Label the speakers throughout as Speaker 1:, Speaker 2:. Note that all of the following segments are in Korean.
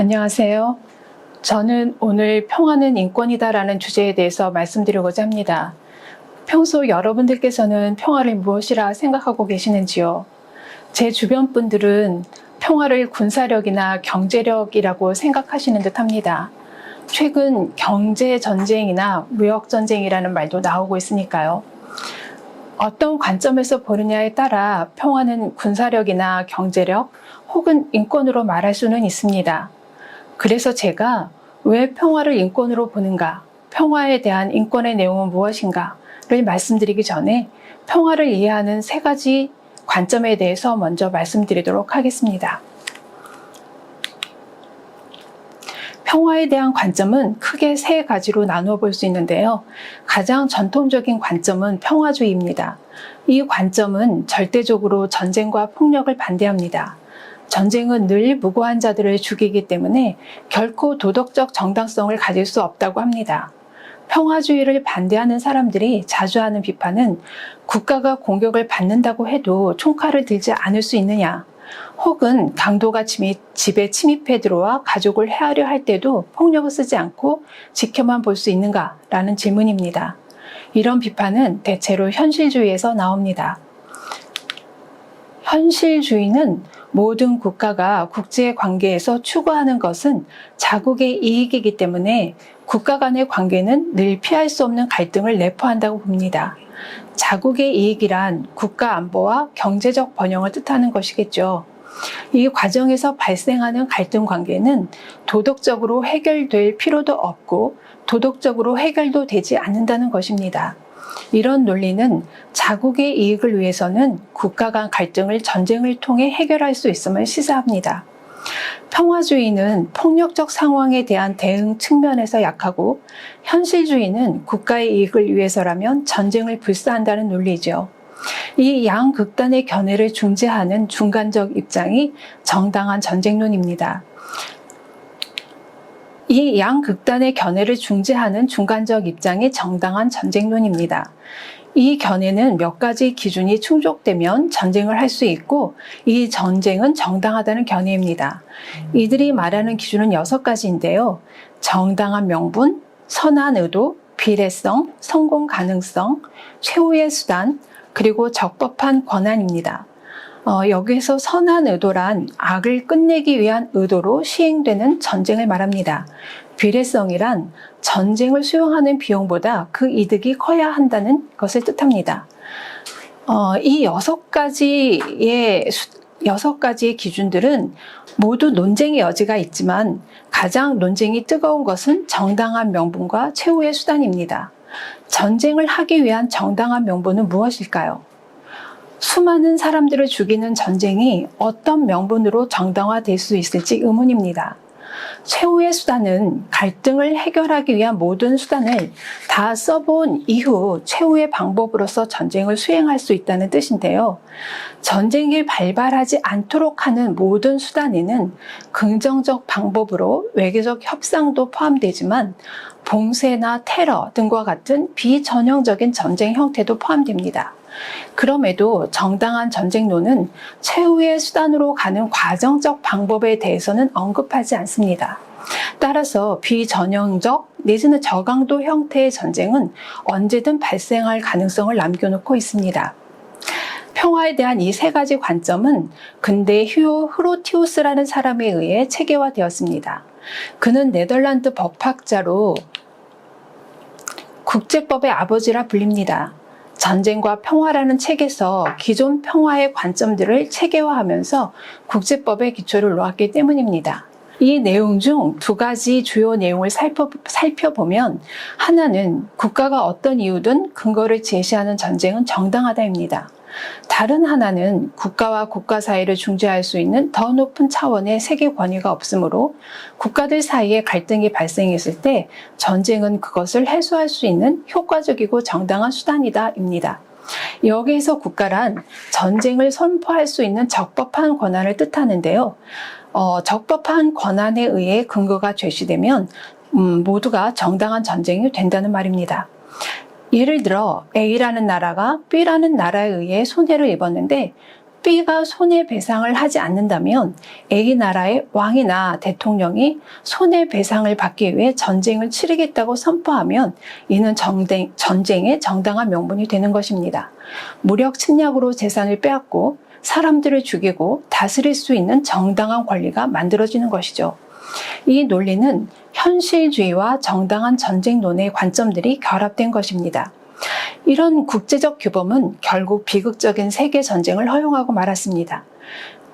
Speaker 1: 안녕하세요. 저는 오늘 평화는 인권이다라는 주제에 대해서 말씀드리고자 합니다. 평소 여러분들께서는 평화를 무엇이라 생각하고 계시는지요? 제 주변 분들은 평화를 군사력이나 경제력이라고 생각하시는 듯 합니다. 최근 경제전쟁이나 무역전쟁이라는 말도 나오고 있으니까요. 어떤 관점에서 보느냐에 따라 평화는 군사력이나 경제력 혹은 인권으로 말할 수는 있습니다. 그래서 제가 왜 평화를 인권으로 보는가, 평화에 대한 인권의 내용은 무엇인가를 말씀드리기 전에 평화를 이해하는 세 가지 관점에 대해서 먼저 말씀드리도록 하겠습니다. 평화에 대한 관점은 크게 세 가지로 나누어 볼 수 있는데요. 가장 전통적인 관점은 평화주의입니다. 이 관점은 절대적으로 전쟁과 폭력을 반대합니다. 전쟁은 늘 무고한 자들을 죽이기 때문에 결코 도덕적 정당성을 가질 수 없다고 합니다. 평화주의를 반대하는 사람들이 자주 하는 비판은 국가가 공격을 받는다고 해도 총칼을 들지 않을 수 있느냐, 혹은 강도가 집에 침입해 들어와 가족을 해하려 할 때도 폭력을 쓰지 않고 지켜만 볼 수 있는가라는 질문입니다. 이런 비판은 대체로 현실주의에서 나옵니다. 현실주의는 모든 국가가 국제 관계에서 추구하는 것은 자국의 이익이기 때문에 국가 간의 관계는 늘 피할 수 없는 갈등을 내포한다고 봅니다. 자국의 이익이란 국가 안보와 경제적 번영을 뜻하는 것이겠죠. 이 과정에서 발생하는 갈등 관계는 도덕적으로 해결될 필요도 없고 도덕적으로 해결도 되지 않는다는 것입니다. 이런 논리는 자국의 이익을 위해서는 국가 간 갈등을 전쟁을 통해 해결할 수 있음을 시사합니다. 평화주의는 폭력적 상황에 대한 대응 측면에서 약하고 현실주의는 국가의 이익을 위해서라면 전쟁을 불사한다는 논리죠. 이 양극단의 견해를 중재하는 중간적 입장이 정당한 전쟁론입니다. 이 양극단의 견해를 중재하는 중간적 입장이 정당한 전쟁론입니다. 이 견해는 몇 가지 기준이 충족되면 전쟁을 할 수 있고 이 전쟁은 정당하다는 견해입니다. 이들이 말하는 기준은 6가지인데요. 정당한 명분, 선한 의도, 비례성, 성공 가능성, 최후의 수단, 그리고 적법한 권한입니다. 여기서 선한 의도란 악을 끝내기 위한 의도로 시행되는 전쟁을 말합니다. 비례성이란 전쟁을 수용하는 비용보다 그 이득이 커야 한다는 것을 뜻합니다. 이 6가지의 기준들은 모두 논쟁의 여지가 있지만 가장 논쟁이 뜨거운 것은 정당한 명분과 최후의 수단입니다. 전쟁을 하기 위한 정당한 명분은 무엇일까요? 수많은 사람들을 죽이는 전쟁이 어떤 명분으로 정당화될 수 있을지 의문입니다. 최후의 수단은 갈등을 해결하기 위한 모든 수단을 다 써본 이후 최후의 방법으로서 전쟁을 수행할 수 있다는 뜻인데요. 전쟁이 발발하지 않도록 하는 모든 수단에는 긍정적 방법으로 외교적 협상도 포함되지만 봉쇄나 테러 등과 같은 비전형적인 전쟁 형태도 포함됩니다. 그럼에도 정당한 전쟁론은 최후의 수단으로 가는 과정적 방법에 대해서는 언급하지 않습니다. 따라서 비전형적 내지는 저강도 형태의 전쟁은 언제든 발생할 가능성을 남겨놓고 있습니다. 평화에 대한 이 세 가지 관점은 근대 휴오 흐로티우스라는 사람에 의해 체계화되었습니다. 그는 네덜란드 법학자로 국제법의 아버지라 불립니다. 전쟁과 평화라는 책에서 기존 평화의 관점들을 체계화하면서 국제법의 기초를 놓았기 때문입니다. 이 내용 중 2가지 주요 내용을 살펴보면 하나는 국가가 어떤 이유든 근거를 제시하는 전쟁은 정당하다입니다. 다른 하나는 국가와 국가 사이를 중재할 수 있는 더 높은 차원의 세계 권위가 없으므로 국가들 사이에 갈등이 발생했을 때 전쟁은 그것을 해소할 수 있는 효과적이고 정당한 수단이다입니다. 여기에서 국가란 전쟁을 선포할 수 있는 적법한 권한을 뜻하는데요. 적법한 권한에 의해 근거가 제시되면 모두가 정당한 전쟁이 된다는 말입니다. 예를 들어 A라는 나라가 B라는 나라에 의해 손해를 입었는데 B가 손해배상을 하지 않는다면 A 나라의 왕이나 대통령이 손해배상을 받기 위해 전쟁을 치르겠다고 선포하면 이는 전쟁의 정당한 명분이 되는 것입니다. 무력 침략으로 재산을 빼앗고 사람들을 죽이고 다스릴 수 있는 정당한 권리가 만들어지는 것이죠. 이 논리는 현실주의와 정당한 전쟁론의 관점들이 결합된 것입니다. 이런 국제적 규범은 결국 비극적인 세계전쟁을 허용하고 말았습니다.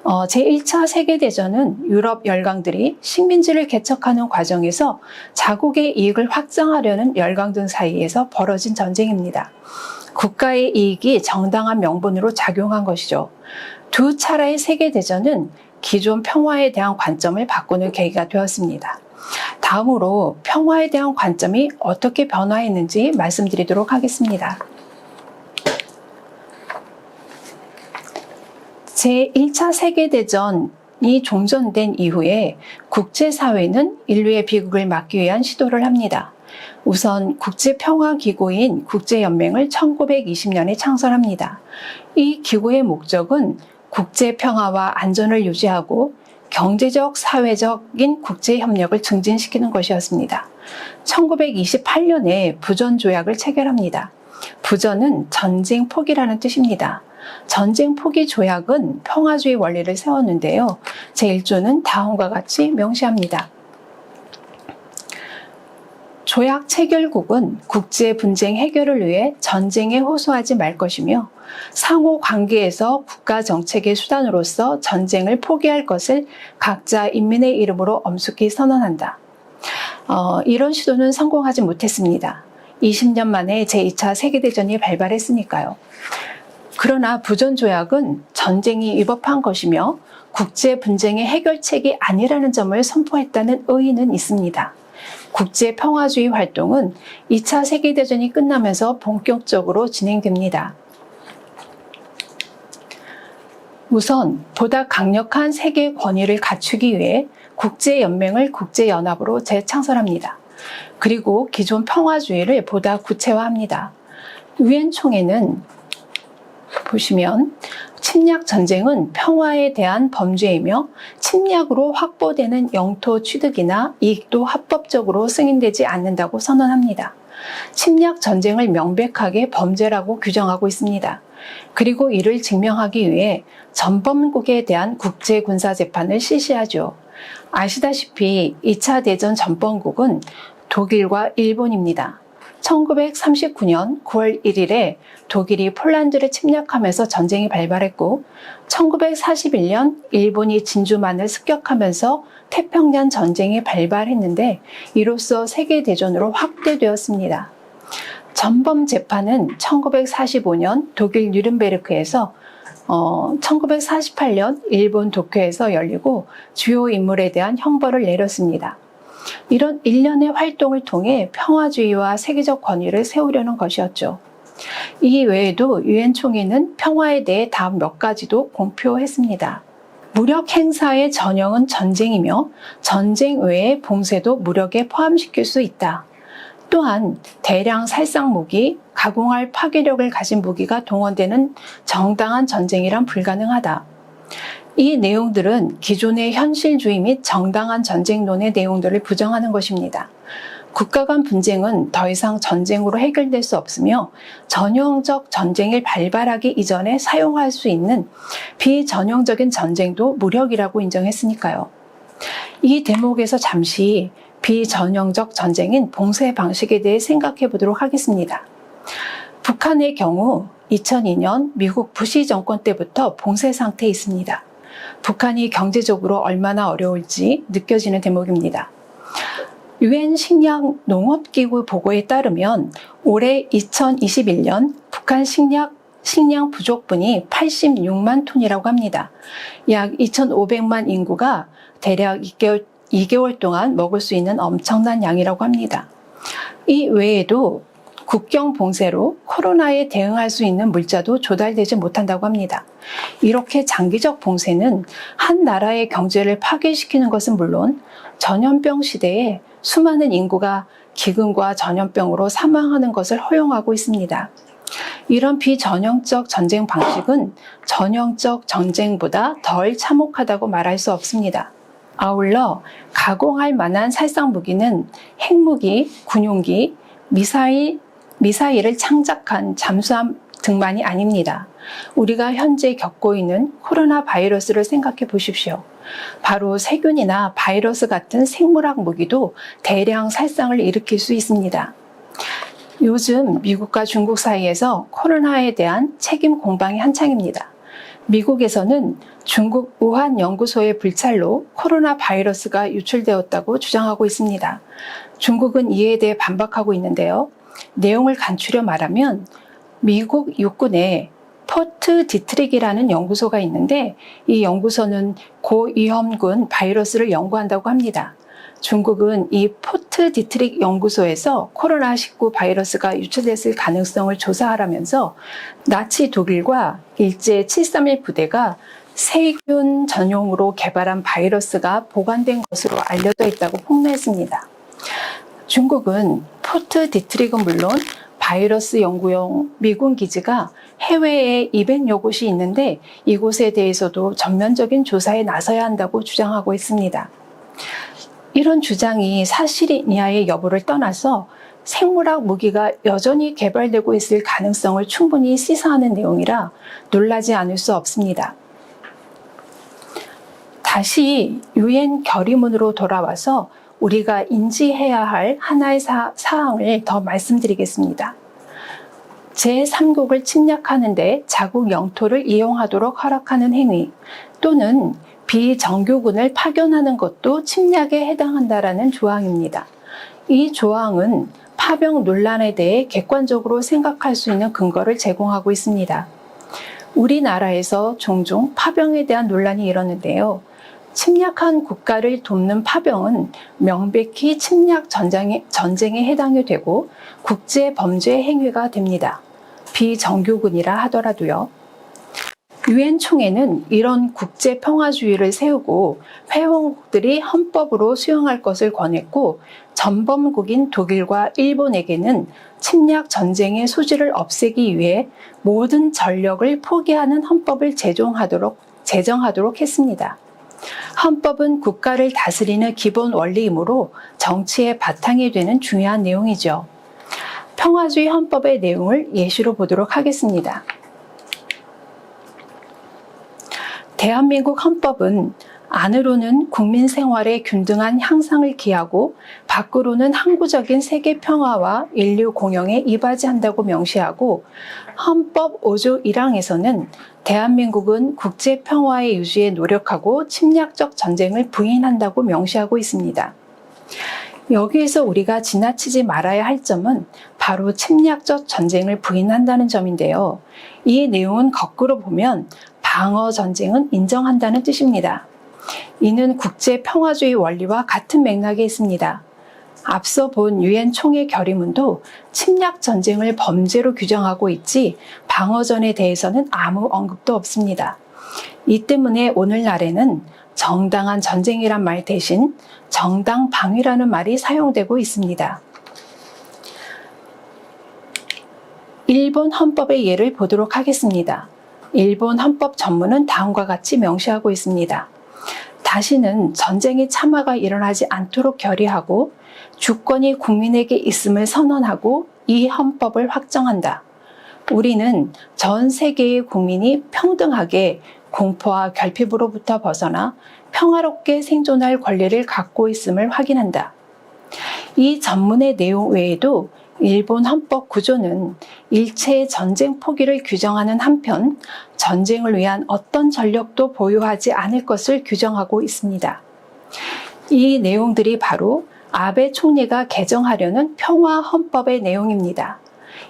Speaker 1: 제1차 세계대전은 유럽 열강들이 식민지를 개척하는 과정에서 자국의 이익을 확장하려는 열강들 사이에서 벌어진 전쟁입니다. 국가의 이익이 정당한 명분으로 작용한 것이죠. 두 차례의 세계대전은 기존 평화에 대한 관점을 바꾸는 계기가 되었습니다. 다음으로 평화에 대한 관점이 어떻게 변화했는지 말씀드리도록 하겠습니다. 제1차 세계대전이 종전된 이후에 국제사회는 인류의 비극을 막기 위한 시도를 합니다. 우선 국제평화기구인 국제연맹을 1920년에 창설합니다. 이 기구의 목적은 국제평화와 안전을 유지하고 경제적, 사회적인 국제협력을 증진시키는 것이었습니다. 1928년에 부전조약을 체결합니다. 부전은 전쟁 포기라는 뜻입니다. 전쟁 포기 조약은 평화주의 원리를 세웠는데요. 제1조는 다음과 같이 명시합니다. 조약 체결국은 국제 분쟁 해결을 위해 전쟁에 호소하지 말 것이며 상호 관계에서 국가 정책의 수단으로서 전쟁을 포기할 것을 각자 인민의 이름으로 엄숙히 선언한다. 이런 시도는 성공하지 못했습니다. 20년 만에 제2차 세계대전이 발발했으니까요. 그러나 부전조약은 전쟁이 위법한 것이며 국제 분쟁의 해결책이 아니라는 점을 선포했다는 의의는 있습니다. 국제 평화주의 활동은 2차 세계대전이 끝나면서 본격적으로 진행됩니다. 우선 보다 강력한 세계 권위를 갖추기 위해 국제연맹을 국제연합으로 재창설합니다. 그리고 기존 평화주의를 보다 구체화합니다. 유엔 총회는 보시면 침략 전쟁은 평화에 대한 범죄이며 침략으로 확보되는 영토 취득이나 이익도 합법적으로 승인되지 않는다고 선언합니다. 침략 전쟁을 명백하게 범죄라고 규정하고 있습니다. 그리고 이를 증명하기 위해 전범국에 대한 국제군사재판을 실시하죠. 아시다시피 2차 대전 전범국은 독일과 일본입니다. 1939년 9월 1일에 독일이 폴란드를 침략하면서 전쟁이 발발했고 1941년 일본이 진주만을 습격하면서 태평양 전쟁이 발발했는데 이로써 세계대전으로 확대되었습니다. 전범 재판은 1945년 독일 뉴른베르크에서 1948년 일본 도쿄에서 열리고 주요 인물에 대한 형벌을 내렸습니다. 이런 일련의 활동을 통해 평화주의와 세계적 권위를 세우려는 것이었죠. 이 외에도 유엔 총회는 평화에 대해 다음 몇 가지도 공표했습니다. 무력 행사의 전형은 전쟁이며 전쟁 외의 봉쇄도 무력에 포함시킬 수 있다. 또한 대량 살상 무기, 가공할 파괴력을 가진 무기가 동원되는 정당한 전쟁이란 불가능하다. 이 내용들은 기존의 현실주의 및 정당한 전쟁론의 내용들을 부정하는 것입니다. 국가 간 분쟁은 더 이상 전쟁으로 해결될 수 없으며 전형적 전쟁을 발발하기 이전에 사용할 수 있는 비전형적인 전쟁도 무력이라고 인정했으니까요. 이 대목에서 잠시 비전형적 전쟁인 봉쇄 방식에 대해 생각해 보도록 하겠습니다. 북한의 경우 2002년 미국 부시 정권 때부터 봉쇄 상태에 있습니다. 북한이 경제적으로 얼마나 어려울지 느껴지는 대목입니다. 유엔 식량 농업기구 보고에 따르면 올해 2021년 북한 식량 부족분이 86만 톤이라고 합니다. 약 2,500만 인구가 대략 2개월 동안 먹을 수 있는 엄청난 양이라고 합니다. 이 외에도 국경 봉쇄로 코로나에 대응할 수 있는 물자도 조달되지 못한다고 합니다. 이렇게 장기적 봉쇄는 한 나라의 경제를 파괴시키는 것은 물론 전염병 시대에 수많은 인구가 기근과 전염병으로 사망하는 것을 허용하고 있습니다. 이런 비전형적 전쟁 방식은 전형적 전쟁보다 덜 참혹하다고 말할 수 없습니다. 아울러 가공할 만한 살상 무기는 핵무기, 군용기, 미사일을 창작한 잠수함 등만이 아닙니다. 우리가 현재 겪고 있는 코로나 바이러스를 생각해 보십시오. 바로 세균이나 바이러스 같은 생물학 무기도 대량 살상을 일으킬 수 있습니다. 요즘 미국과 중국 사이에서 코로나에 대한 책임 공방이 한창입니다. 미국에서는 중국 우한 연구소의 불찰로 코로나 바이러스가 유출되었다고 주장하고 있습니다. 중국은 이에 대해 반박하고 있는데요. 내용을 간추려 말하면 미국 육군에 포트 디트릭이라는 연구소가 있는데 이 연구소는 고위험군 바이러스를 연구한다고 합니다. 중국은 이 포트 디트릭 연구소에서 코로나19 바이러스가 유출됐을 가능성을 조사하라면서 나치 독일과 일제 731 부대가 세균 전용으로 개발한 바이러스가 보관된 것으로 알려져 있다고 폭로했습니다. 중국은 포트 디트릭은 물론 바이러스 연구용 미군 기지가 해외에 200여 곳이 있는데 이곳에 대해서도 전면적인 조사에 나서야 한다고 주장하고 있습니다. 이런 주장이 사실이냐의 여부를 떠나서 생물학 무기가 여전히 개발되고 있을 가능성을 충분히 시사하는 내용이라 놀라지 않을 수 없습니다. 다시 유엔 결의문으로 돌아와서 우리가 인지해야 할 하나의 사항을 더 말씀드리겠습니다. 제3국을 침략하는 데 자국 영토를 이용하도록 허락하는 행위 또는 비정규군을 파견하는 것도 침략에 해당한다라는 조항입니다. 이 조항은 파병 논란에 대해 객관적으로 생각할 수 있는 근거를 제공하고 있습니다. 우리나라에서 종종 파병에 대한 논란이 일었는데요. 침략한 국가를 돕는 파병은 명백히 침략 전쟁에 해당이 되고 국제범죄 행위가 됩니다. 비정규군이라 하더라도요. 유엔 총회는 이런 국제 평화주의를 세우고 회원국들이 헌법으로 수용할 것을 권했고 전범국인 독일과 일본에게는 침략 전쟁의 소지를 없애기 위해 모든 전력을 포기하는 헌법을 제정하도록 했습니다. 헌법은 국가를 다스리는 기본 원리이므로 정치의 바탕이 되는 중요한 내용이죠. 평화주의 헌법의 내용을 예시로 보도록 하겠습니다. 대한민국 헌법은 안으로는 국민 생활의 균등한 향상을 기하고 밖으로는 항구적인 세계 평화와 인류 공영에 이바지한다고 명시하고 헌법 5조 1항에서는 대한민국은 국제 평화의 유지에 노력하고 침략적 전쟁을 부인한다고 명시하고 있습니다. 여기에서 우리가 지나치지 말아야 할 점은 바로 침략적 전쟁을 부인한다는 점인데요. 이 내용은 거꾸로 보면 방어 전쟁은 인정한다는 뜻입니다. 이는 국제 평화주의 원리와 같은 맥락에 있습니다. 앞서 본 유엔 총회 결의문도 침략 전쟁을 범죄로 규정하고 있지 방어전에 대해서는 아무 언급도 없습니다. 이 때문에 오늘날에는 정당한 전쟁이란 말 대신 정당 방위라는 말이 사용되고 있습니다. 일본 헌법의 예를 보도록 하겠습니다. 일본 헌법 전문은 다음과 같이 명시하고 있습니다. 다시는 전쟁의 참화가 일어나지 않도록 결의하고 주권이 국민에게 있음을 선언하고 이 헌법을 확정한다. 우리는 전 세계의 국민이 평등하게 공포와 결핍으로부터 벗어나 평화롭게 생존할 권리를 갖고 있음을 확인한다. 이 전문의 내용 외에도 일본 헌법 구조는 일체의 전쟁 포기를 규정하는 한편 전쟁을 위한 어떤 전력도 보유하지 않을 것을 규정하고 있습니다. 이 내용들이 바로 아베 총리가 개정하려는 평화 헌법의 내용입니다.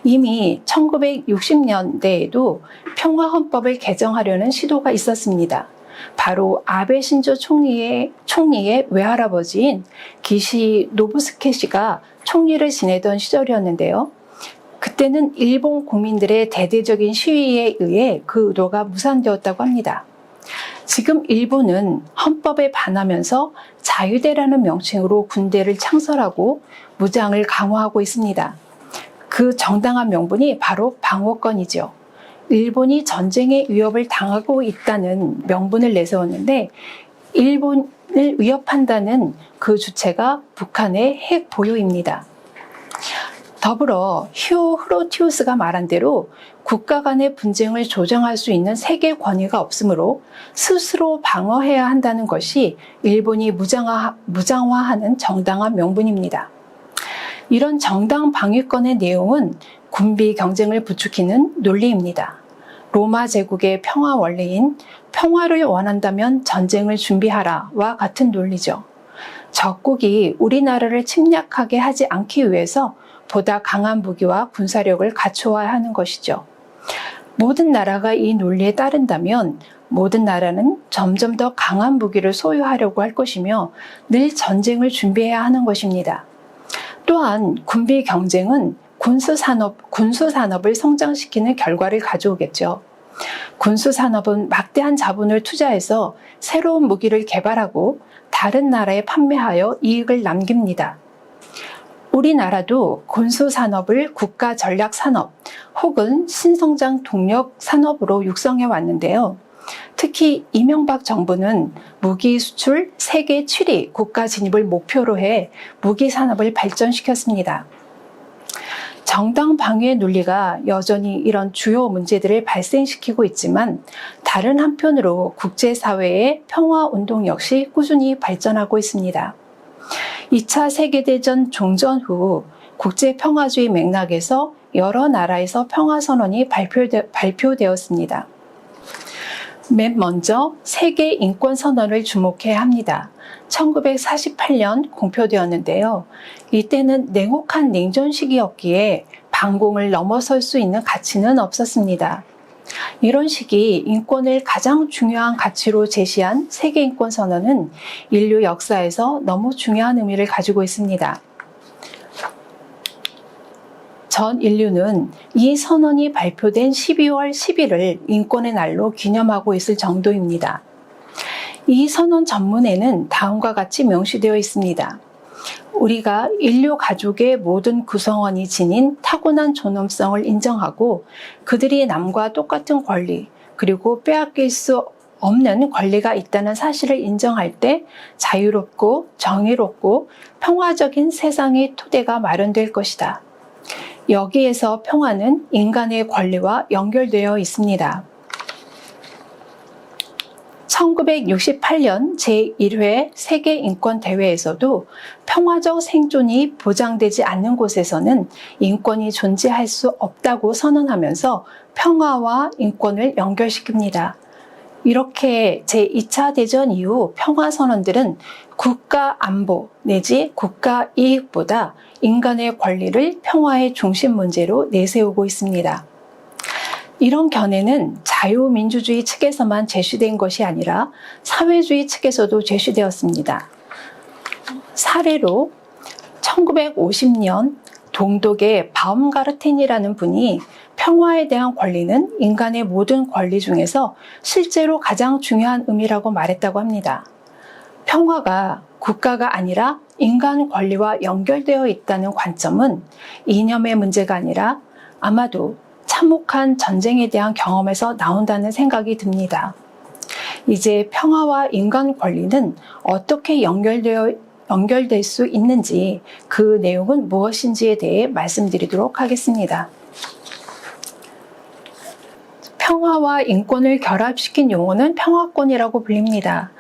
Speaker 1: 이미 1960년대에도 평화 헌법을 개정하려는 시도가 있었습니다. 바로 아베 신조 총리의 외할아버지인 기시 노부스케 씨가 총리를 지내던 시절이었는데요. 그때는 일본 국민들의 대대적인 시위에 의해 그 의도가 무산되었다고 합니다. 지금 일본은 헌법에 반하면서 자유대라는 명칭으로 군대를 창설하고 무장을 강화하고 있습니다. 그 정당한 명분이 바로 방어권이죠. 일본이 전쟁의 위협을 당하고 있다는 명분을 내세웠는데 일본을 위협한다는 그 주체가 북한의 핵 보유입니다. 더불어 휴 흐로티우스가 말한 대로 국가 간의 분쟁을 조정할 수 있는 세계 권위가 없으므로 스스로 방어해야 한다는 것이 일본이 무장화하는 정당한 명분입니다. 이런 정당 방위권의 내용은 군비 경쟁을 부추기는 논리입니다. 로마 제국의 평화 원리인 평화를 원한다면 전쟁을 준비하라와 같은 논리죠. 적국이 우리나라를 침략하게 하지 않기 위해서 보다 강한 무기와 군사력을 갖추어야 하는 것이죠. 모든 나라가 이 논리에 따른다면 모든 나라는 점점 더 강한 무기를 소유하려고 할 것이며 늘 전쟁을 준비해야 하는 것입니다. 또한 군비 경쟁은 군수산업을 성장시키는 결과를 가져오겠죠. 군수산업은 막대한 자본을 투자해서 새로운 무기를 개발하고 다른 나라에 판매하여 이익을 남깁니다. 우리나라도 군수산업을 국가전략산업 혹은 신성장 동력 산업으로 육성해 왔는데요. 특히 이명박 정부는 무기 수출 세계 7위 국가 진입을 목표로 해 무기 산업을 발전시켰습니다. 정당 방위의 논리가 여전히 이런 주요 문제들을 발생시키고 있지만 다른 한편으로 국제사회의 평화운동 역시 꾸준히 발전하고 있습니다. 2차 세계대전 종전 후 국제평화주의 맥락에서 여러 나라에서 평화선언이 발표되었습니다. 맨 먼저 세계인권선언을 주목해야 합니다. 1948년 공표되었는데요. 이때는 냉혹한 냉전 시기였기에 반공을 넘어설 수 있는 가치는 없었습니다. 이런 시기 인권을 가장 중요한 가치로 제시한 세계인권선언은 인류 역사에서 너무 중요한 의미를 가지고 있습니다. 전 인류는 이 선언이 발표된 12월 10일을 인권의 날로 기념하고 있을 정도입니다. 이 선언 전문에는 다음과 같이 명시되어 있습니다. 우리가 인류 가족의 모든 구성원이 지닌 타고난 존엄성을 인정하고 그들이 남과 똑같은 권리 그리고 빼앗길 수 없는 권리가 있다는 사실을 인정할 때 자유롭고 정의롭고 평화적인 세상의 토대가 마련될 것이다. 여기에서 평화는 인간의 권리와 연결되어 있습니다. 1968년 제1회 세계인권대회에서도 평화적 생존이 보장되지 않는 곳에서는 인권이 존재할 수 없다고 선언하면서 평화와 인권을 연결시킵니다. 이렇게 제2차 대전 이후 평화선언들은 국가 안보 내지 국가 이익보다 인간의 권리를 평화의 중심 문제로 내세우고 있습니다. 이런 견해는 자유민주주의 측에서만 제시된 것이 아니라 사회주의 측에서도 제시되었습니다. 사례로 1950년 동독의 바움가르텐이라는 분이 평화에 대한 권리는 인간의 모든 권리 중에서 실제로 가장 중요한 의미라고 말했다고 합니다. 평화가 국가가 아니라 인간 권리와 연결되어 있다는 관점은 이념의 문제가 아니라 아마도 참혹한 전쟁에 대한 경험에서 나온다는 생각이 듭니다. 이제 평화와 인간 권리는 어떻게 연결될 수 있는지 그 내용은 무엇인지에 대해 말씀드리도록 하겠습니다. 평화와 인권을 결합시킨 용어는 평화권이라고 불립니다.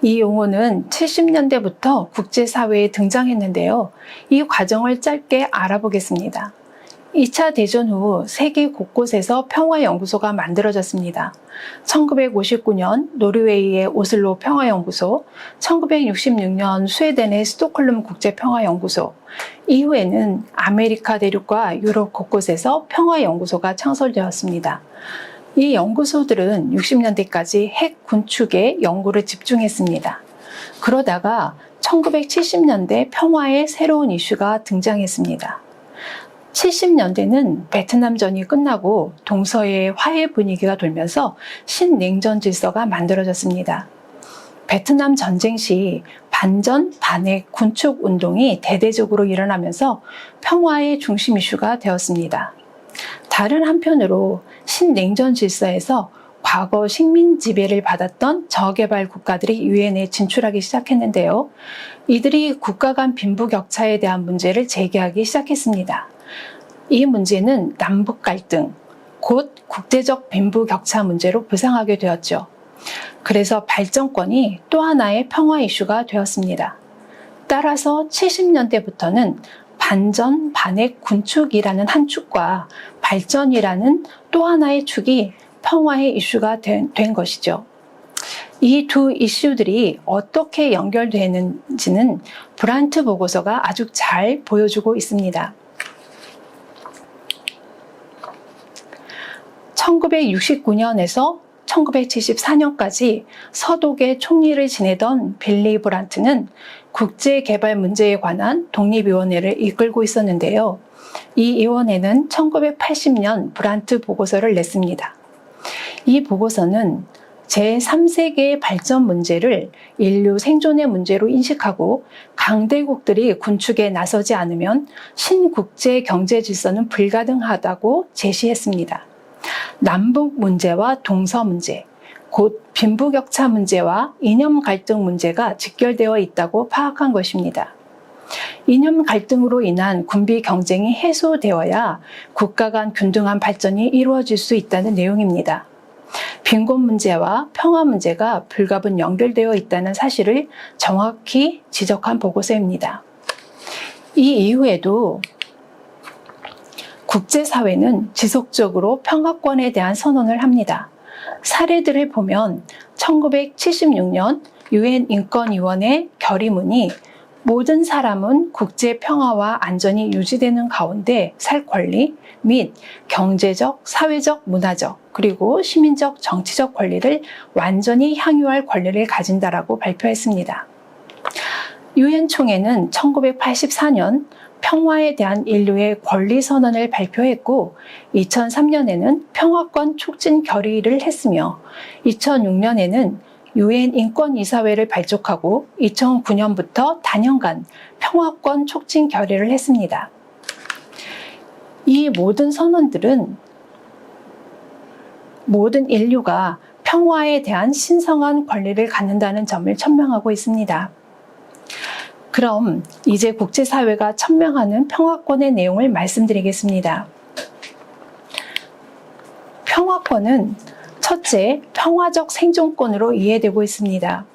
Speaker 1: 이 용어는 70년대부터 국제사회에 등장했는데요. 이 과정을 짧게 알아보겠습니다. 2차 대전 후 세계 곳곳에서 평화연구소가 만들어졌습니다. 1959년 노르웨이의 오슬로 평화연구소, 1966년 스웨덴의 스톡홀름 국제평화연구소, 이후에는 아메리카 대륙과 유럽 곳곳에서 평화연구소가 창설되었습니다. 이 연구소들은 60년대까지 핵 군축에 연구를 집중했습니다. 그러다가 1970년대 평화의 새로운 이슈가 등장했습니다. 70년대는 베트남전이 끝나고 동서의 화해 분위기가 돌면서 신냉전 질서가 만들어졌습니다. 베트남 전쟁 시 반전, 반핵, 군축 운동이 대대적으로 일어나면서 평화의 중심 이슈가 되었습니다. 다른 한편으로 신냉전 질서에서 과거 식민 지배를 받았던 저개발 국가들이 유엔에 진출하기 시작했는데요. 이들이 국가 간 빈부격차에 대한 문제를 제기하기 시작했습니다. 이 문제는 남북 갈등, 곧 국제적 빈부격차 문제로 부상하게 되었죠. 그래서 발전권이 또 하나의 평화 이슈가 되었습니다. 따라서 70년대부터는 반전, 반핵, 군축이라는 한 축과 발전이라는 또 하나의 축이 평화의 이슈가 된 것이죠. 이 두 이슈들이 어떻게 연결되는지는 브란트 보고서가 아주 잘 보여주고 있습니다. 1969년에서 1974년까지 서독의 총리를 지내던 빌리 브란트는 국제개발 문제에 관한 독립위원회를 이끌고 있었는데요. 이 위원회는 1980년 브란트 보고서를 냈습니다. 이 보고서는 제3세계의 발전 문제를 인류 생존의 문제로 인식하고 강대국들이 군축에 나서지 않으면 신국제 경제 질서는 불가능하다고 제시했습니다. 남북 문제와 동서 문제, 곧 빈부격차 문제와 이념 갈등 문제가 직결되어 있다고 파악한 것입니다. 이념 갈등으로 인한 군비 경쟁이 해소되어야 국가 간 균등한 발전이 이루어질 수 있다는 내용입니다. 빈곤 문제와 평화 문제가 불가분 연결되어 있다는 사실을 정확히 지적한 보고서입니다. 이 이후에도 국제사회는 지속적으로 평화권에 대한 선언을 합니다. 사례들을 보면 1976년 유엔 인권위원회 결의문이 모든 사람은 국제 평화와 안전이 유지되는 가운데 살 권리 및 경제적, 사회적, 문화적, 그리고 시민적, 정치적 권리를 완전히 향유할 권리를 가진다라고 발표했습니다. 유엔 총회는 1984년 평화에 대한 인류의 권리 선언을 발표했고 2003년에는 평화권 촉진 결의를 했으며 2006년에는 유엔 인권이사회를 발족하고 2009년부터 단연간 평화권 촉진 결의를 했습니다. 이 모든 선언들은 모든 인류가 평화에 대한 신성한 권리를 갖는다는 점을 천명하고 있습니다. 그럼 이제 국제사회가 천명하는 평화권의 내용을 말씀드리겠습니다. 평화권은 첫째, 평화적 생존권으로 이해되고 있습니다.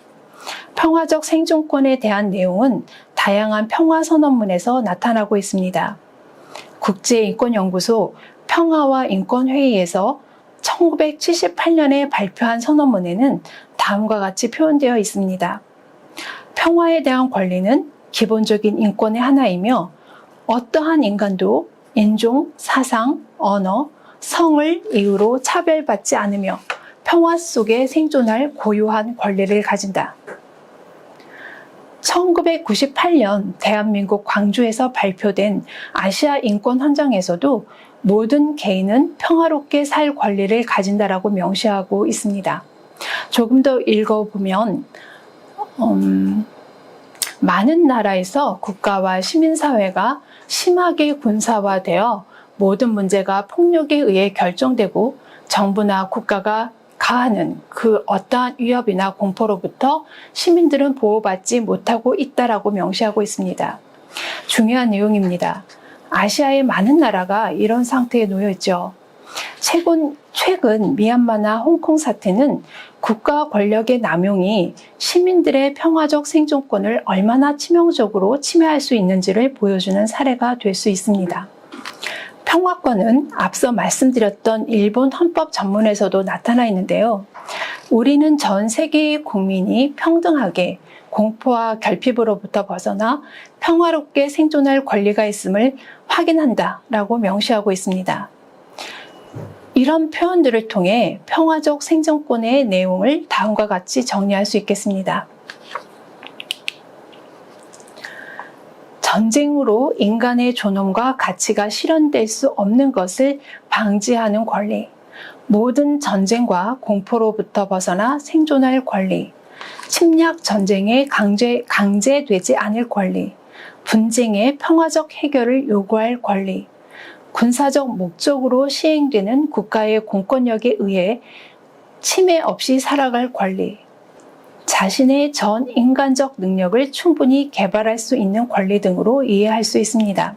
Speaker 1: 평화적 생존권에 대한 내용은 다양한 평화선언문에서 나타나고 있습니다. 국제인권연구소 평화와 인권회의에서 1978년에 발표한 선언문에는 다음과 같이 표현되어 있습니다. 평화에 대한 권리는 기본적인 인권의 하나이며 어떠한 인간도 인종, 사상, 언어, 성을 이유로 차별받지 않으며 평화 속에 생존할 고유한 권리를 가진다. 1998년 대한민국 광주에서 발표된 아시아 인권 헌장에서도 모든 개인은 평화롭게 살 권리를 가진다라고 명시하고 있습니다. 조금 더 읽어보면 많은 나라에서 국가와 시민사회가 심하게 군사화되어 모든 문제가 폭력에 의해 결정되고 정부나 국가가 가하는 그 어떠한 위협이나 공포로부터 시민들은 보호받지 못하고 있다라고 명시하고 있습니다. 중요한 내용입니다. 아시아의 많은 나라가 이런 상태에 놓여 있죠. 최근 미얀마나 홍콩 사태는 국가 권력의 남용이 시민들의 평화적 생존권을 얼마나 치명적으로 침해할 수 있는지를 보여주는 사례가 될 수 있습니다. 평화권은 앞서 말씀드렸던 일본 헌법 전문에서도 나타나 있는데요. 우리는 전 세계의 국민이 평등하게 공포와 결핍으로부터 벗어나 평화롭게 생존할 권리가 있음을 확인한다라고 명시하고 있습니다. 이런 표현들을 통해 평화적 생존권의 내용을 다음과 같이 정리할 수 있겠습니다. 전쟁으로 인간의 존엄과 가치가 실현될 수 없는 것을 방지하는 권리, 모든 전쟁과 공포로부터 벗어나 생존할 권리, 침략 전쟁에 강제되지 않을 권리, 분쟁의 평화적 해결을 요구할 권리, 군사적 목적으로 시행되는 국가의 공권력에 의해 침해 없이 살아갈 권리, 자신의 전 인간적 능력을 충분히 개발할 수 있는 권리 등으로 이해할 수 있습니다.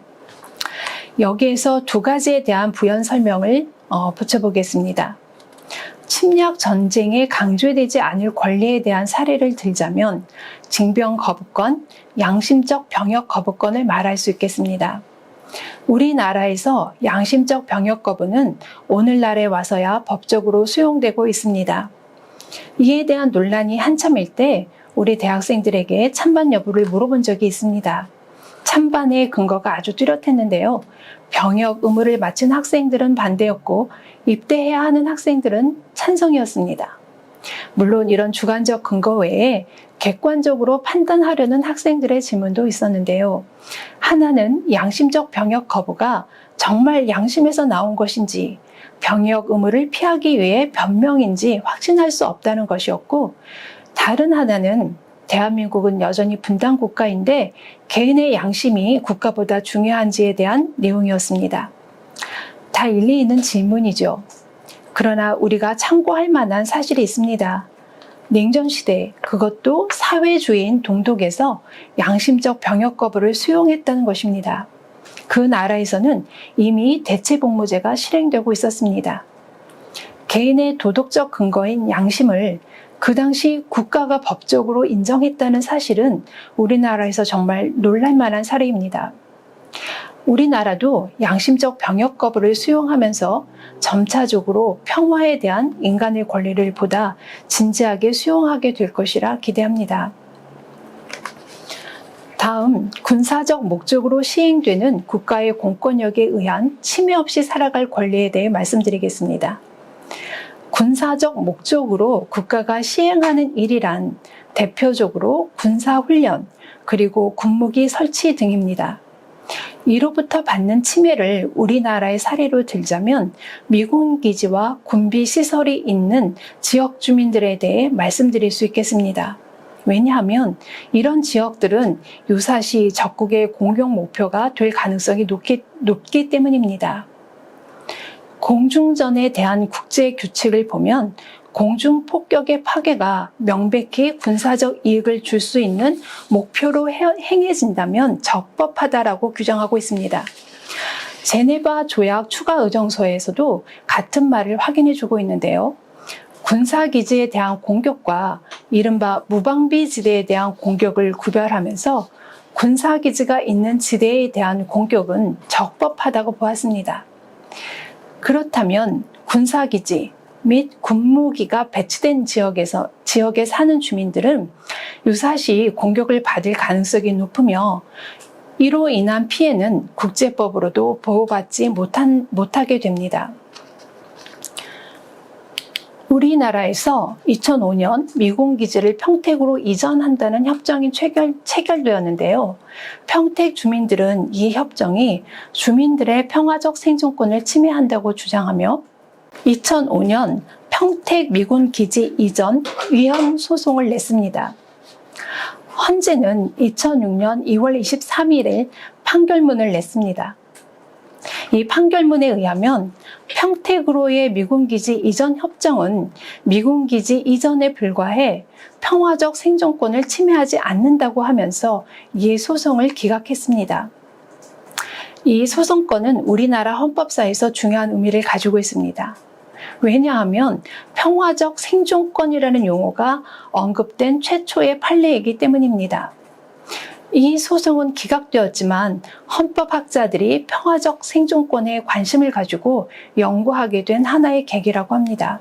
Speaker 1: 여기에서 두 가지에 대한 부연 설명을 붙여보겠습니다. 침략 전쟁에 강조되지 않을 권리에 대한 사례를 들자면 징병 거부권, 양심적 병역 거부권을 말할 수 있겠습니다. 우리나라에서 양심적 병역 거부는 오늘날에 와서야 법적으로 수용되고 있습니다. 이에 대한 논란이 한참일 때 우리 대학생들에게 찬반 여부를 물어본 적이 있습니다. 찬반의 근거가 아주 뚜렷했는데요. 병역 의무를 마친 학생들은 반대였고 입대해야 하는 학생들은 찬성이었습니다. 물론 이런 주관적 근거 외에 객관적으로 판단하려는 학생들의 질문도 있었는데요. 하나는 양심적 병역 거부가 정말 양심에서 나온 것인지 병역 의무를 피하기 위해 변명인지 확신할 수 없다는 것이었고, 다른 하나는 대한민국은 여전히 분단 국가인데 개인의 양심이 국가보다 중요한지에 대한 내용이었습니다. 다 일리 있는 질문이죠. 그러나 우리가 참고할 만한 사실이 있습니다. 냉전시대, 그것도 사회주의인 동독에서 양심적 병역 거부를 수용했다는 것입니다. 그 나라에서는 이미 대체복무제가 실행되고 있었습니다. 개인의 도덕적 근거인 양심을 그 당시 국가가 법적으로 인정했다는 사실은 우리나라에서 정말 놀랄만한 사례입니다. 우리나라도 양심적 병역 거부를 수용하면서 점차적으로 평화에 대한 인간의 권리를 보다 진지하게 수용하게 될 것이라 기대합니다. 다음, 군사적 목적으로 시행되는 국가의 공권력에 의한 침해 없이 살아갈 권리에 대해 말씀드리겠습니다. 군사적 목적으로 국가가 시행하는 일이란 대표적으로 군사훈련, 그리고 군무기 설치 등입니다. 이로부터 받는 침해를 우리나라의 사례로 들자면 미군 기지와 군비 시설이 있는 지역 주민들에 대해 말씀드릴 수 있겠습니다. 왜냐하면 이런 지역들은 유사시 적국의 공격 목표가 될 가능성이 높기 때문입니다. 공중전에 대한 국제 규칙을 보면 공중 폭격의 파괴가 명백히 군사적 이익을 줄 수 있는 목표로 행해진다면 적법하다라고 규정하고 있습니다. 제네바 조약 추가 의정서에서도 같은 말을 확인해주고 있는데요. 군사기지에 대한 공격과 이른바 무방비 지대에 대한 공격을 구별하면서 군사기지가 있는 지대에 대한 공격은 적법하다고 보았습니다. 그렇다면 군사기지 및 군무기가 배치된 지역에 사는 주민들은 유사시 공격을 받을 가능성이 높으며 이로 인한 피해는 국제법으로도 보호받지 못하게 됩니다. 우리나라에서 2005년 미군 기지를 평택으로 이전한다는 협정이 체결되었는데요. 평택 주민들은 이 협정이 주민들의 평화적 생존권을 침해한다고 주장하며 2005년 평택 미군 기지 이전 위헌 소송을 냈습니다. 헌재는 2006년 2월 23일에 판결문을 냈습니다. 이 판결문에 의하면 평택으로의 미군기지 이전 협정은 미군기지 이전에 불과해 평화적 생존권을 침해하지 않는다고 하면서 이 소송을 기각했습니다. 이 소송권은 우리나라 헌법사에서 중요한 의미를 가지고 있습니다. 왜냐하면 평화적 생존권이라는 용어가 언급된 최초의 판례이기 때문입니다. 이 소송은 기각되었지만 헌법학자들이 평화적 생존권에 관심을 가지고 연구하게 된 하나의 계기라고 합니다.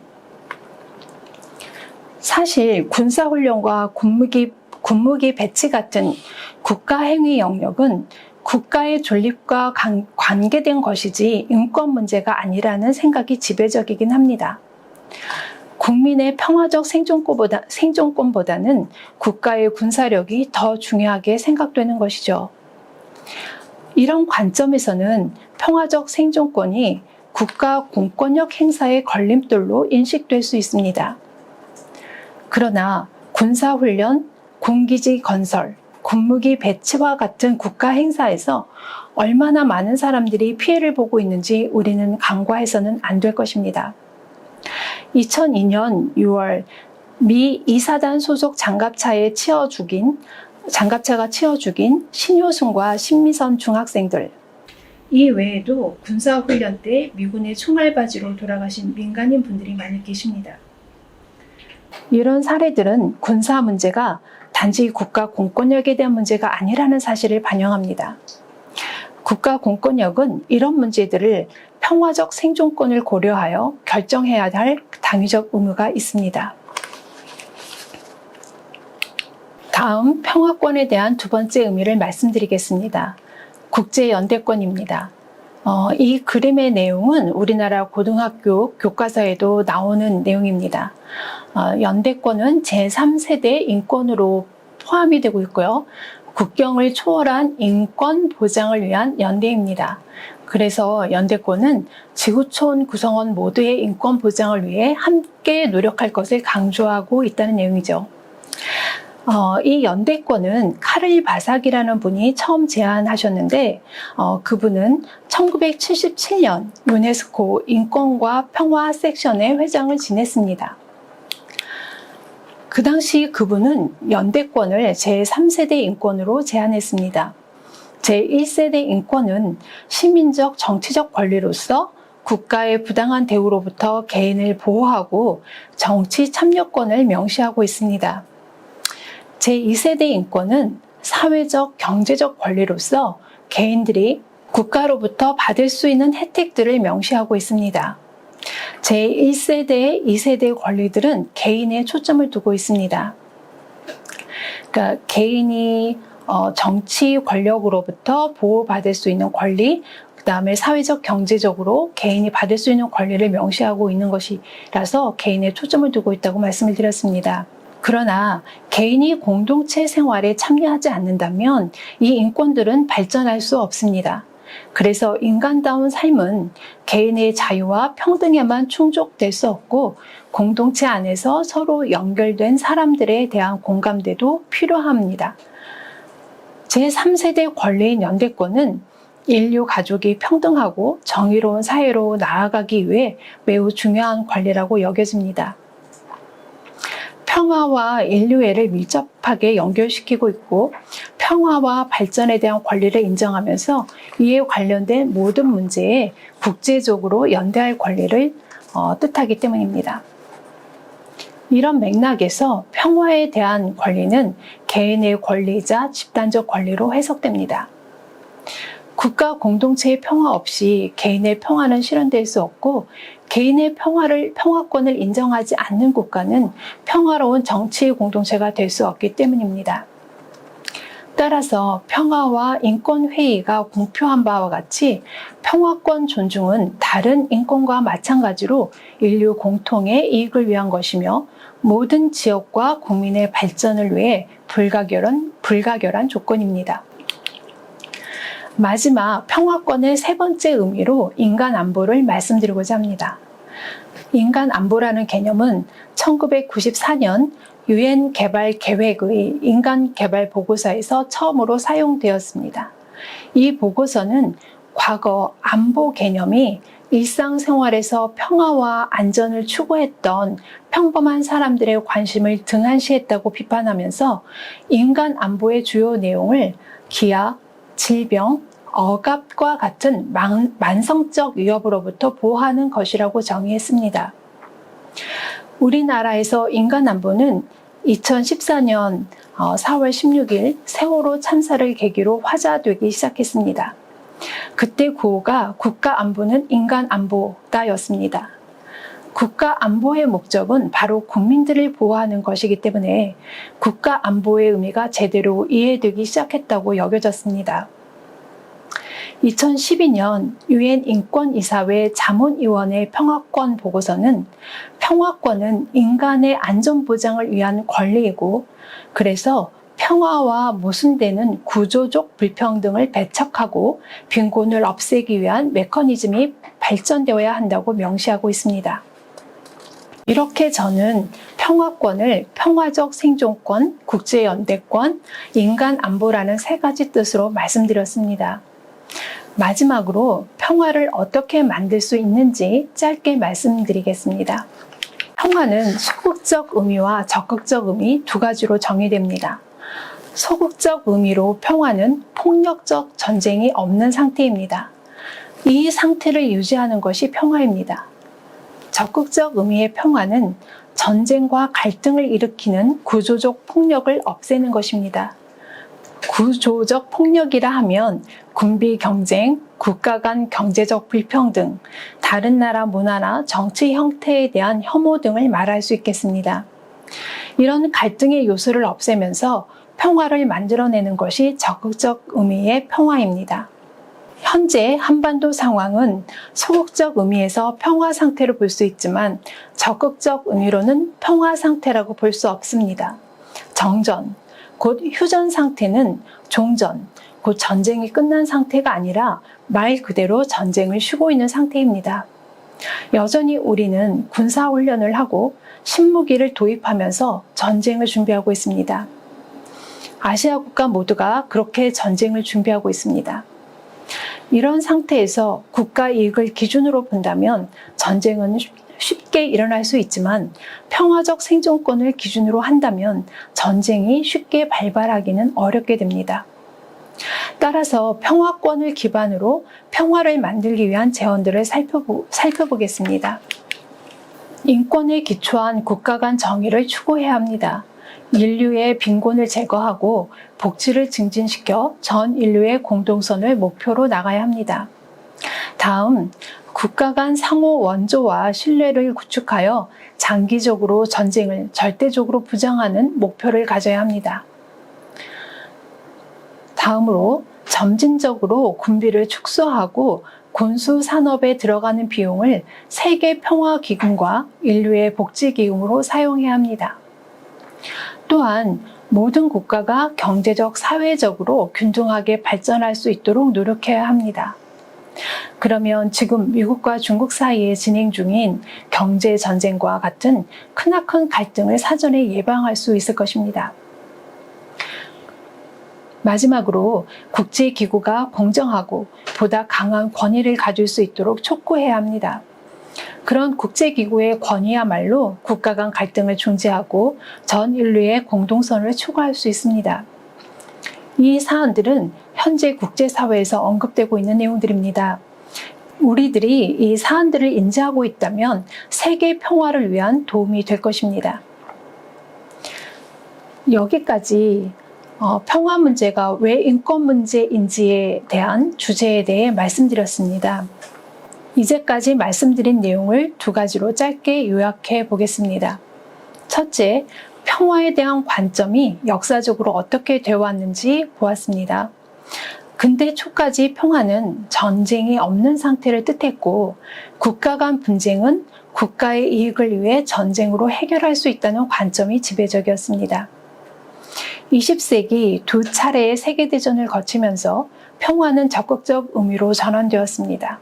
Speaker 1: 사실 군사훈련과 군무기 배치 같은 국가행위 영역은 국가의 존립과 관계된 것이지 인권 문제가 아니라는 생각이 지배적이긴 합니다. 국민의 평화적 생존권보다는 국가의 군사력이 더 중요하게 생각되는 것이죠. 이런 관점에서는 평화적 생존권이 국가 공권력 행사의 걸림돌로 인식될 수 있습니다. 그러나 군사훈련, 군기지 건설, 군무기 배치와 같은 국가 행사에서 얼마나 많은 사람들이 피해를 보고 있는지 우리는 간과해서는 안 될 것입니다. 2002년 6월 미 2사단 소속 장갑차가 치어 죽인 신효순과 신미선 중학생들, 이 외에도 군사훈련 때 미군의 총알바지로 돌아가신 민간인 분들이 많이 계십니다. 이런 사례들은 군사 문제가 단지 국가 공권력에 대한 문제가 아니라는 사실을 반영합니다. 국가 공권력은 이런 문제들을 평화적 생존권을 고려하여 결정해야 할 당위적 의무가 있습니다. 다음 평화권에 대한 두 번째 의미를 말씀드리겠습니다. 국제연대권입니다. 이 그림의 내용은 우리나라 고등학교 교과서에도 나오는 내용입니다. 연대권은 제3세대 인권으로 포함이 되고 있고요. 국경을 초월한 인권 보장을 위한 연대입니다. 그래서 연대권은 지구촌 구성원 모두의 인권 보장을 위해 함께 노력할 것을 강조하고 있다는 내용이죠. 이 연대권은 카를 바삭이라는 분이 처음 제안하셨는데 그분은 1977년 유네스코 인권과 평화 섹션의 회장을 지냈습니다. 그 당시 그분은 연대권을 제3세대 인권으로 제안했습니다. 제1세대 인권은 시민적 정치적 권리로서 국가의 부당한 대우로부터 개인을 보호하고 정치 참여권을 명시하고 있습니다. 제2세대 인권은 사회적, 경제적 권리로서 개인들이 국가로부터 받을 수 있는 혜택들을 명시하고 있습니다. 제1세대, 2세대 권리들은 개인에 초점을 두고 있습니다. 그러니까 개인이 정치 권력으로부터 보호받을 수 있는 권리, 그 다음에 사회적, 경제적으로 개인이 받을 수 있는 권리를 명시하고 있는 것이라서 개인에 초점을 두고 있다고 말씀을 드렸습니다. 그러나 개인이 공동체 생활에 참여하지 않는다면 이 인권들은 발전할 수 없습니다. 그래서 인간다운 삶은 개인의 자유와 평등에만 충족될 수 없고 공동체 안에서 서로 연결된 사람들에 대한 공감대도 필요합니다. 제3세대 권리인 연대권은 인류 가족이 평등하고 정의로운 사회로 나아가기 위해 매우 중요한 권리라고 여겨집니다. 평화와 인류애를 밀접하게 연결시키고 있고 평화와 발전에 대한 권리를 인정하면서 이에 관련된 모든 문제에 국제적으로 연대할 권리를 뜻하기 때문입니다. 이런 맥락에서 평화에 대한 권리는 개인의 권리이자 집단적 권리로 해석됩니다. 국가 공동체의 평화 없이 개인의 평화는 실현될 수 없고 개인의 평화권을 인정하지 않는 국가는 평화로운 정치 공동체가 될 수 없기 때문입니다. 따라서 평화와 인권회의가 공표한 바와 같이 평화권 존중은 다른 인권과 마찬가지로 인류 공통의 이익을 위한 것이며 모든 지역과 국민의 발전을 위해 불가결한 조건입니다. 마지막 평화권의 세 번째 의미로 인간 안보를 말씀드리고자 합니다. 인간 안보라는 개념은 1994년 유엔 개발 계획의 인간 개발 보고서에서 처음으로 사용되었습니다. 이 보고서는 과거 안보 개념이 일상생활에서 평화와 안전을 추구했던 평범한 사람들의 관심을 등한시했다고 비판하면서 인간 안보의 주요 내용을 기아, 질병, 억압과 같은 만성적 위협으로부터 보호하는 것이라고 정의했습니다. 우리나라에서 인간 안보는 2014년 4월 16일 세월호 참사를 계기로 화제되기 시작했습니다. 그때 구호가 국가 안보는 인간 안보다였습니다. 국가 안보의 목적은 바로 국민들을 보호하는 것이기 때문에 국가 안보의 의미가 제대로 이해되기 시작했다고 여겨졌습니다. 2012년 유엔 인권이사회 자문위원회 평화권 보고서는 평화권은 인간의 안전 보장을 위한 권리이고 그래서 평화와 모순되는 구조적 불평등을 배척하고 빈곤을 없애기 위한 메커니즘이 발전되어야 한다고 명시하고 있습니다. 이렇게 저는 평화권을 평화적 생존권, 국제연대권, 인간안보라는 세 가지 뜻으로 말씀드렸습니다. 마지막으로 평화를 어떻게 만들 수 있는지 짧게 말씀드리겠습니다. 평화는 소극적 의미와 적극적 의미 두 가지로 정의됩니다. 소극적 의미로 평화는 폭력적 전쟁이 없는 상태입니다. 이 상태를 유지하는 것이 평화입니다. 적극적 의미의 평화는 전쟁과 갈등을 일으키는 구조적 폭력을 없애는 것입니다. 구조적 폭력이라 하면 군비 경쟁, 국가 간 경제적 불평등, 다른 나라 문화나 정치 형태에 대한 혐오 등을 말할 수 있겠습니다. 이런 갈등의 요소를 없애면서 평화를 만들어내는 것이 적극적 의미의 평화입니다. 현재 한반도 상황은 소극적 의미에서 평화 상태로 볼 수 있지만 적극적 의미로는 평화 상태라고 볼 수 없습니다. 정전, 곧 휴전 상태는 종전, 곧 전쟁이 끝난 상태가 아니라 말 그대로 전쟁을 쉬고 있는 상태입니다. 여전히 우리는 군사훈련을 하고 신무기를 도입하면서 전쟁을 준비하고 있습니다. 아시아 국가 모두가 그렇게 전쟁을 준비하고 있습니다. 이런 상태에서 국가 이익을 기준으로 본다면 전쟁은 쉽게 일어날 수 있지만 평화적 생존권을 기준으로 한다면 전쟁이 쉽게 발발하기는 어렵게 됩니다. 따라서 평화권을 기반으로 평화를 만들기 위한 제언들을 살펴보겠습니다. 인권에 기초한 국가 간 정의를 추구해야 합니다. 인류의 빈곤을 제거하고 복지를 증진시켜 전 인류의 공동선을 목표로 나가야 합니다. 다음, 국가 간 상호 원조와 신뢰를 구축하여 장기적으로 전쟁을 절대적으로 부정하는 목표를 가져야 합니다. 다음으로 점진적으로 군비를 축소하고 군수 산업에 들어가는 비용을 세계평화기금과 인류의 복지기금으로 사용해야 합니다. 또한 모든 국가가 경제적, 사회적으로 균등하게 발전할 수 있도록 노력해야 합니다. 그러면 지금 미국과 중국 사이에 진행 중인 경제전쟁과 같은 크나큰 갈등을 사전에 예방할 수 있을 것입니다. 마지막으로 국제기구가 공정하고 보다 강한 권위를 가질 수 있도록 촉구해야 합니다. 그런 국제기구의 권위야말로 국가 간 갈등을 중재하고 전 인류의 공동선을 추구할 수 있습니다. 이 사안들은 현재 국제사회에서 언급되고 있는 내용들입니다. 우리들이 이 사안들을 인지하고 있다면 세계 평화를 위한 도움이 될 것입니다. 여기까지 평화 문제가 왜 인권 문제인지에 대한 주제에 대해 말씀드렸습니다. 이제까지 말씀드린 내용을 두 가지로 짧게 요약해 보겠습니다. 첫째, 평화에 대한 관점이 역사적으로 어떻게 되어 왔는지 보았습니다. 근대 초까지 평화는 전쟁이 없는 상태를 뜻했고 국가 간 분쟁은 국가의 이익을 위해 전쟁으로 해결할 수 있다는 관점이 지배적이었습니다. 20세기 두 차례의 세계대전을 거치면서 평화는 적극적 의미로 전환되었습니다.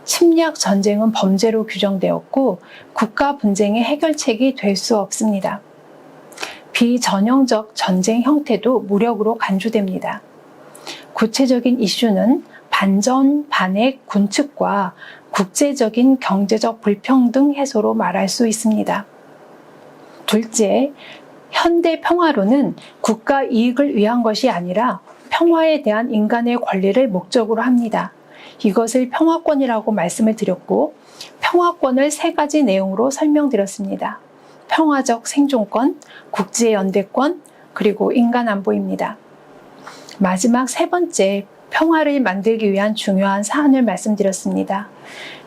Speaker 1: 침략 전쟁은 범죄로 규정되었고 국가 분쟁의 해결책이 될 수 없습니다. 비전형적 전쟁 형태도 무력으로 간주됩니다. 구체적인 이슈는 반전, 반핵, 군축과 국제적인 경제적 불평등 해소로 말할 수 있습니다. 둘째, 현대 평화론은 국가 이익을 위한 것이 아니라 평화에 대한 인간의 권리를 목적으로 합니다. 이것을 평화권이라고 말씀을 드렸고 평화권을 세 가지 내용으로 설명드렸습니다. 평화적 생존권, 국제연대권, 그리고 인간안보입니다. 마지막 세 번째, 평화를 만들기 위한 중요한 사안을 말씀드렸습니다.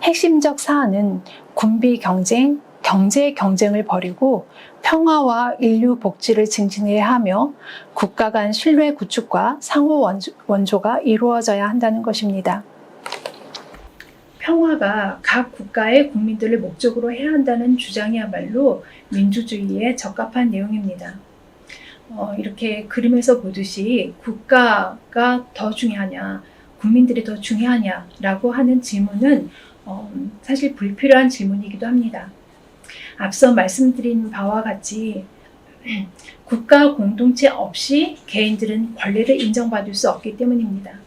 Speaker 1: 핵심적 사안은 군비 경쟁, 경제 경쟁을 벌이고 평화와 인류 복지를 증진해야 하며 국가 간 신뢰 구축과 상호 원조가 이루어져야 한다는 것입니다. 평화가 각 국가의 국민들을 목적으로 해야 한다는 주장이야말로 민주주의에 적합한 내용입니다. 이렇게 그림에서 보듯이 국가가 더 중요하냐, 국민들이 더 중요하냐라고 하는 질문은 사실 불필요한 질문이기도 합니다. 앞서 말씀드린 바와 같이 국가 공동체 없이 개인들은 권리를 인정받을 수 없기 때문입니다.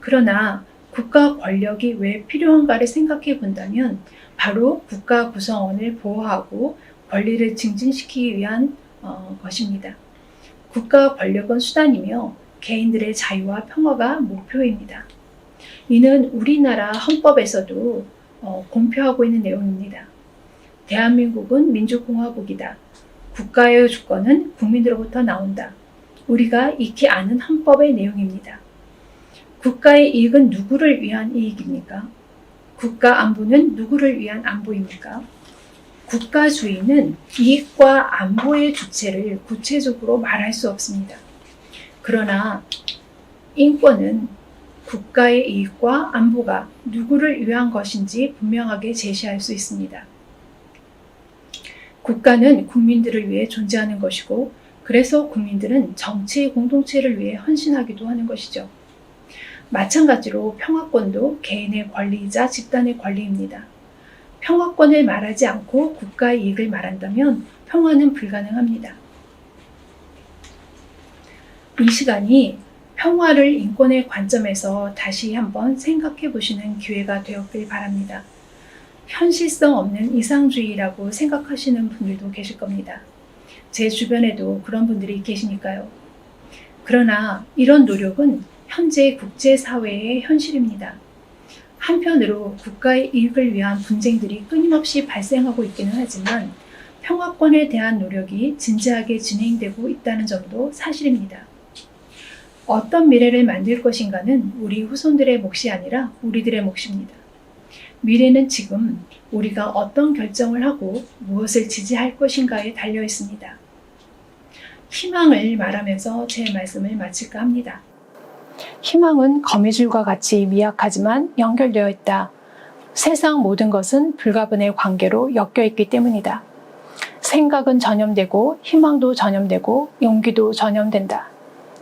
Speaker 1: 그러나 국가 권력이 왜 필요한가를 생각해 본다면 바로 국가 구성원을 보호하고 권리를 증진시키기 위한 것입니다. 국가 권력은 수단이며 개인들의 자유와 평화가 목표입니다. 이는 우리나라 헌법에서도 공표하고 있는 내용입니다. 대한민국은 민주공화국이다. 국가의 주권은 국민으로부터 나온다. 우리가 익히 아는 헌법의 내용입니다. 국가의 이익은 누구를 위한 이익입니까? 국가 안보는 누구를 위한 안보입니까? 국가주의는 이익과 안보의 주체를 구체적으로 말할 수 없습니다. 그러나 인권은 국가의 이익과 안보가 누구를 위한 것인지 분명하게 제시할 수 있습니다. 국가는 국민들을 위해 존재하는 것이고, 그래서 국민들은 정치 공동체를 위해 헌신하기도 하는 것이죠. 마찬가지로 평화권도 개인의 권리이자 집단의 권리입니다. 평화권을 말하지 않고 국가의 이익을 말한다면 평화는 불가능합니다. 이 시간이 평화를 인권의 관점에서 다시 한번 생각해 보시는 기회가 되었길 바랍니다. 현실성 없는 이상주의라고 생각하시는 분들도 계실 겁니다. 제 주변에도 그런 분들이 계시니까요. 그러나 이런 노력은 현재 국제사회의 현실입니다. 한편으로 국가의 이익을 위한 분쟁들이 끊임없이 발생하고 있기는 하지만 평화권에 대한 노력이 진지하게 진행되고 있다는 점도 사실입니다. 어떤 미래를 만들 것인가는 우리 후손들의 몫이 아니라 우리들의 몫입니다. 미래는 지금 우리가 어떤 결정을 하고 무엇을 지지할 것인가에 달려 있습니다. 희망을 말하면서 제 말씀을 마칠까 합니다. 희망은 거미줄과 같이 미약하지만 연결되어 있다. 세상 모든 것은 불가분의 관계로 엮여 있기 때문이다. 생각은 전염되고 희망도 전염되고 용기도 전염된다.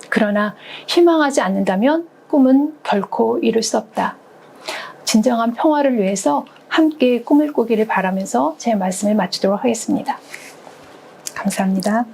Speaker 1: 그러나 희망하지 않는다면 꿈은 결코 이룰 수 없다. 진정한 평화를 위해서 함께 꿈을 꾸기를 바라면서 제 말씀을 마치도록 하겠습니다. 감사합니다.